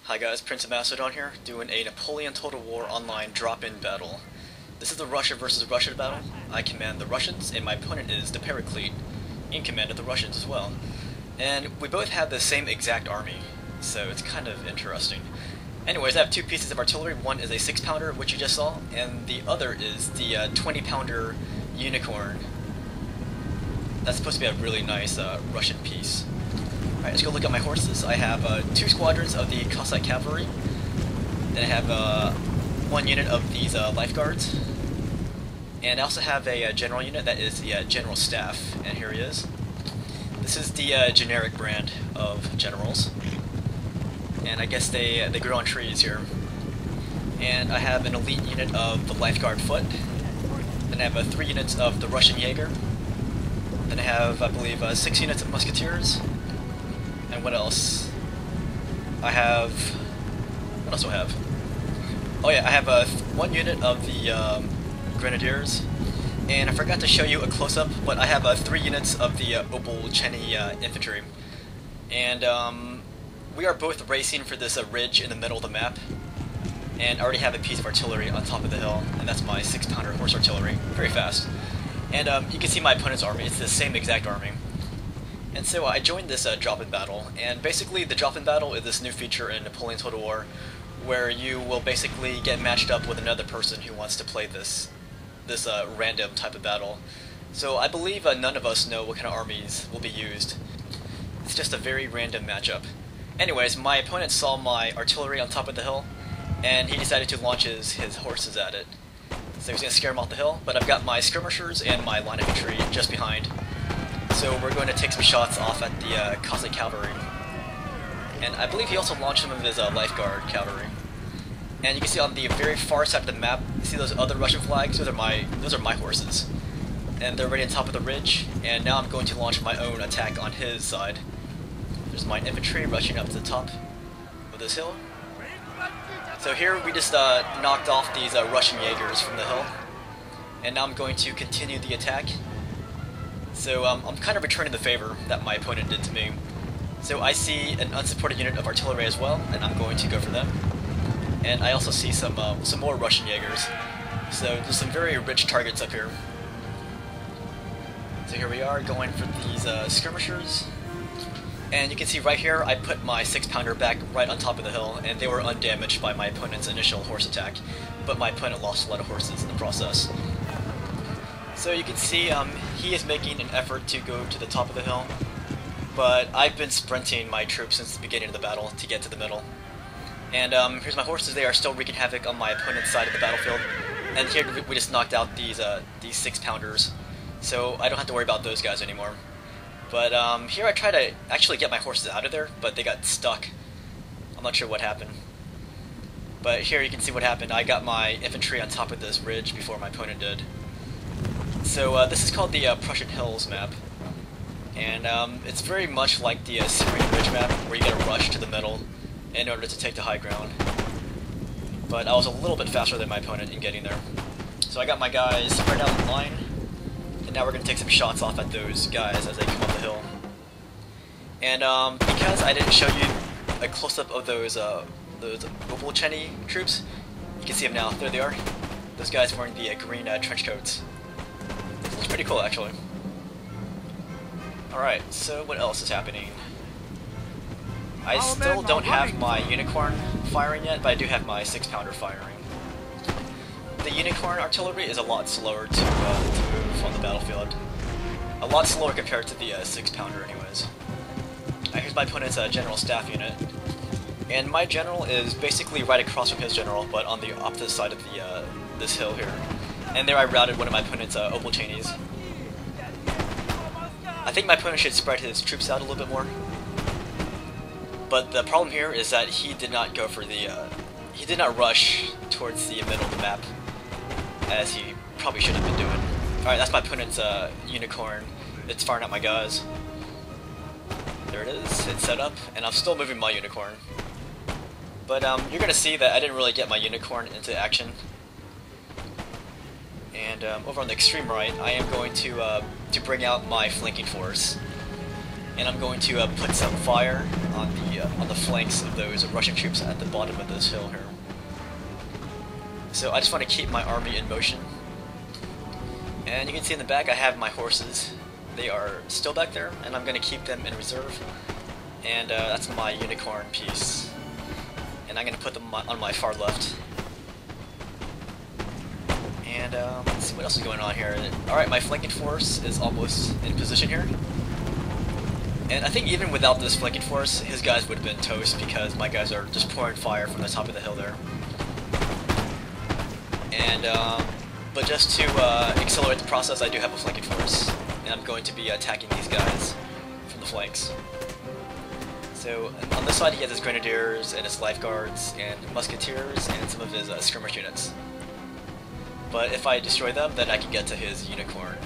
Hi guys, PrinceofMacedon here, doing a Napoleon Total War online drop-in battle. This is the Russia versus Russia battle. I command the Russians, and my opponent is the Paraclete, in command of the Russians as well. And we both have the same exact army, so it's kind of interesting. Anyways, I have two pieces of artillery. One is a 6-pounder, which you just saw, and the other is the 20-pounder Unicorn. That's supposed to be a really nice Russian piece. Alright, let's go look at my horses. I have 2 squadrons of the Cossack cavalry. Then I have 1 unit of these lifeguards. And I also have a general unit that is the general staff. And here he is. This is the generic brand of generals. And I guess they grow on trees here. And I have an elite unit of the lifeguard foot. Then I have 3 units of the Russian Jaeger. Then I have, I believe, 6 units of musketeers. And what else? What else do I have? Oh yeah, I have 1 unit of the grenadiers, and I forgot to show you a close-up, but I have 3 units of the Obol-Cheny infantry, and we are both racing for this ridge in the middle of the map, and I already have a piece of artillery on top of the hill, and that's my 6-pounder horse artillery, very fast. And you can see my opponent's army; it's the same exact army. And so I joined this drop-in battle, and basically the drop-in battle is this new feature in Napoleon Total War, where you will basically get matched up with another person who wants to play this random type of battle. So I believe none of us know what kind of armies will be used. It's just a very random matchup. Anyways, my opponent saw my artillery on top of the hill, and he decided to launch his horses at it. So he was going to scare him off the hill, but I've got my skirmishers and my line infantry just behind. So we're going to take some shots off at the Cossack cavalry. And I believe he also launched some of his lifeguard cavalry. And you can see on the very far side of the map, you see those other Russian flags? Those are my horses. And they're right on top of the ridge, and now I'm going to launch my own attack on his side. There's my infantry rushing up to the top of this hill. So here we just knocked off these Russian Jaegers from the hill. And now I'm going to continue the attack. So I'm kind of returning the favor that my opponent did to me. So I see an unsupported unit of artillery as well, and I'm going to go for them. And I also see some more Russian Jaegers. So there's some very rich targets up here. So here we are going for these skirmishers. And you can see right here I put my 6-pounder back right on top of the hill, and they were undamaged by my opponent's initial horse attack. But my opponent lost a lot of horses in the process. So you can see he is making an effort to go to the top of the hill, but I've been sprinting my troops since the beginning of the battle to get to the middle. And here's my horses. They are still wreaking havoc on my opponent's side of the battlefield. And here we just knocked out these 6-pounders, so I don't have to worry about those guys anymore. But here I try to actually get my horses out of there, but they got stuck. I'm not sure what happened. But here you can see what happened. I got my infantry on top of this ridge before my opponent did. So this is called the Prussian Hills map, and it's very much like the Syrian Ridge map, where you gotta rush to the middle in order to take the high ground. But I was a little bit faster than my opponent in getting there. So I got my guys spread out in line, and now we're gonna take some shots off at those guys as they come up the hill. And because I didn't show you a close-up of those Obol-Cheny troops, you can see them now. There they are. Those guys wearing the green trench coats. It's pretty cool, actually. Alright, so what else is happening? I still don't have my Unicorn firing yet, but I do have my 6-pounder firing. The Unicorn artillery is a lot slower to move on the battlefield. A lot slower compared to the 6-pounder anyways. Here's my opponent's general staff unit. And my general is basically right across from his general, but on the opposite side of this hill here. And there I routed one of my opponent's Obol-Chenys. I think my opponent should spread his troops out a little bit more. But the problem here is that he did not go for the, he did not rush towards the middle of the map, as he probably should have been doing. Alright, that's my opponent's Unicorn. It's firing at my guys. There it is, it's set up, and I'm still moving my Unicorn. But you're gonna see that I didn't really get my Unicorn into action. And over on the extreme right, I am going to bring out my flanking force. and I'm going to put some fire on the flanks of those Russian troops at the bottom of this hill here. So I just want to keep my army in motion. And you can see in the back I have my horses. They are still back there, and I'm going to keep them in reserve. And that's my unicorn piece. And I'm going to put them on my far left. And let's see what else is going on here. Alright, my flanking force is almost in position here. And I think even without this flanking force, his guys would have been toast because my guys are just pouring fire from the top of the hill there. And, but just to accelerate the process, I do have a flanking force. And I'm going to be attacking these guys from the flanks. So on this side he has his grenadiers and his lifeguards and musketeers and some of his skirmish units. But if I destroy them, then I can get to his unicorn.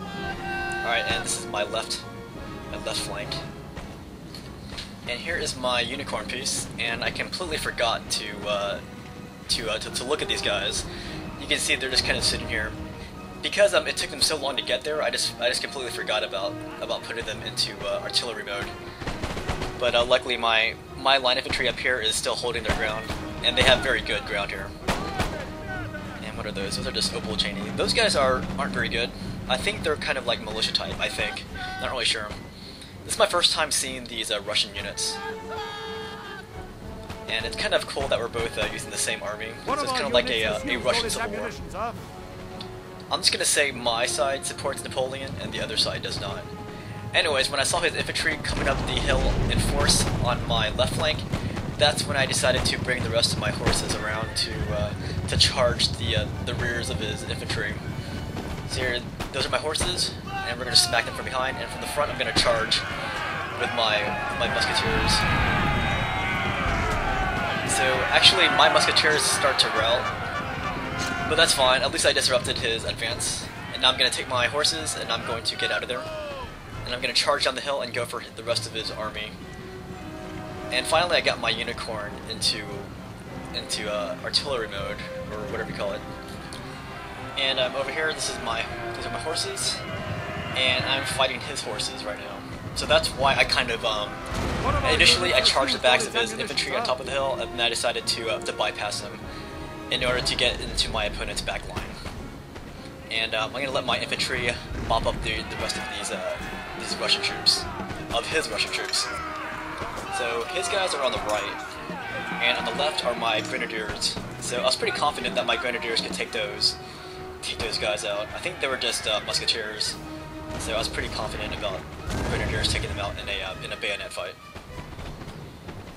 Alright, and this is my left flank. And here is my unicorn piece, and I completely forgot to look at these guys. You can see they're just kind of sitting here. Because it took them so long to get there, I just completely forgot about putting them into artillery mode. But luckily my line infantry up here is still holding their ground, and they have very good ground here. And what are those? Those are just Opal Cheney. Those guys aren't very good. I think they're kind of like militia type, I think. Not really sure. This is my first time seeing these Russian units. And it's kind of cool that we're both using the same army. So it's kind of like a Russian Civil War. I'm just going to say my side supports Napoleon and the other side does not. Anyways, when I saw his infantry coming up the hill in force on my left flank, that's when I decided to bring the rest of my horses around to charge the rears of his infantry. So here, those are my horses, and we're going to smack them from behind, and from the front I'm going to charge with my musketeers. So actually my musketeers start to rout, but that's fine, at least I disrupted his advance. And now I'm going to take my horses and I'm going to get out of there. And I'm going to charge down the hill and go for the rest of his army. And finally I got my unicorn into artillery mode, or whatever you call it. And over here, these are my horses, and I'm fighting his horses right now. So that's why I kind of, initially I charged the backs of his infantry on top of the hill, and then I decided to bypass them in order to get into my opponent's back line. And I'm going to let my infantry mop up the rest of these Russian troops, of his Russian troops. So his guys are on the right, and on the left are my grenadiers. So I was pretty confident that my grenadiers could take those guys out. I think they were just musketeers. So I was pretty confident about grenadiers taking them out in a bayonet fight.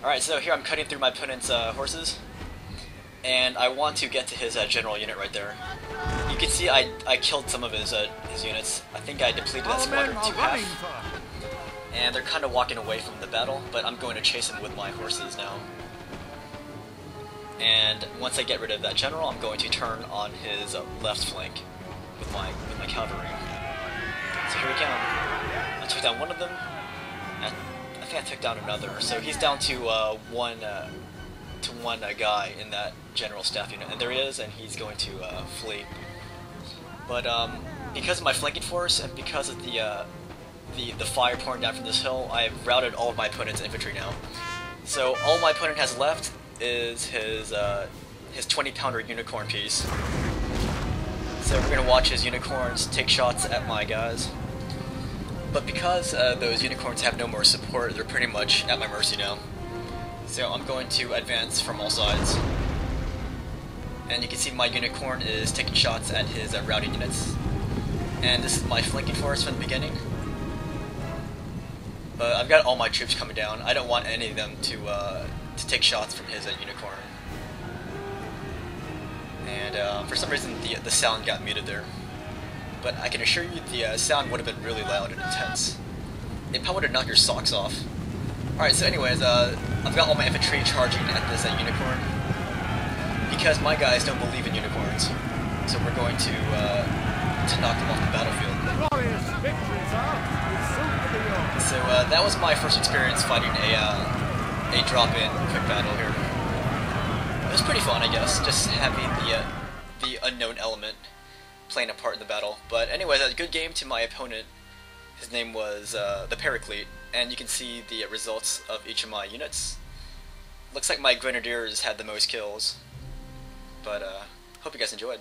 Alright, so here I'm cutting through my opponent's horses, and I want to get to his general unit right there. You can see I killed some of his units. I think I depleted that squadron to half, and they're kind of walking away from the battle, but I'm going to chase them with my horses now. And once I get rid of that general, I'm going to turn on his left flank with my cavalry. So here we go. I took down one of them, and I think I took down another. So he's down to one guy in that general staff unit, and there he is, and he's going to flee. But because of my flanking force and because of the fire pouring down from this hill, I've routed all of my opponent's infantry now. So all my opponent has left is his 20-pounder unicorn piece. So we're gonna watch his unicorns take shots at my guys. But because those unicorns have no more support, they're pretty much at my mercy now. So I'm going to advance from all sides. And you can see my unicorn is taking shots at his routing units. And this is my flanking force from the beginning. But I've got all my troops coming down. I don't want any of them to take shots from his unicorn. And for some reason the sound got muted there. But I can assure you the sound would have been really loud and intense. It probably would have knocked your socks off. Alright, so anyways, I've got all my infantry charging at this unicorn. Because my guys don't believe in unicorns. So we're going to knock them off the battlefield. So that was my first experience fighting a drop-in quick battle here. It was pretty fun, I guess, just having the unknown element playing a part in the battle. But anyways, a good game to my opponent, His name was the Paraclete, and you can see the results of each of my units. Looks like my Grenadiers had the most kills, but hope you guys enjoyed.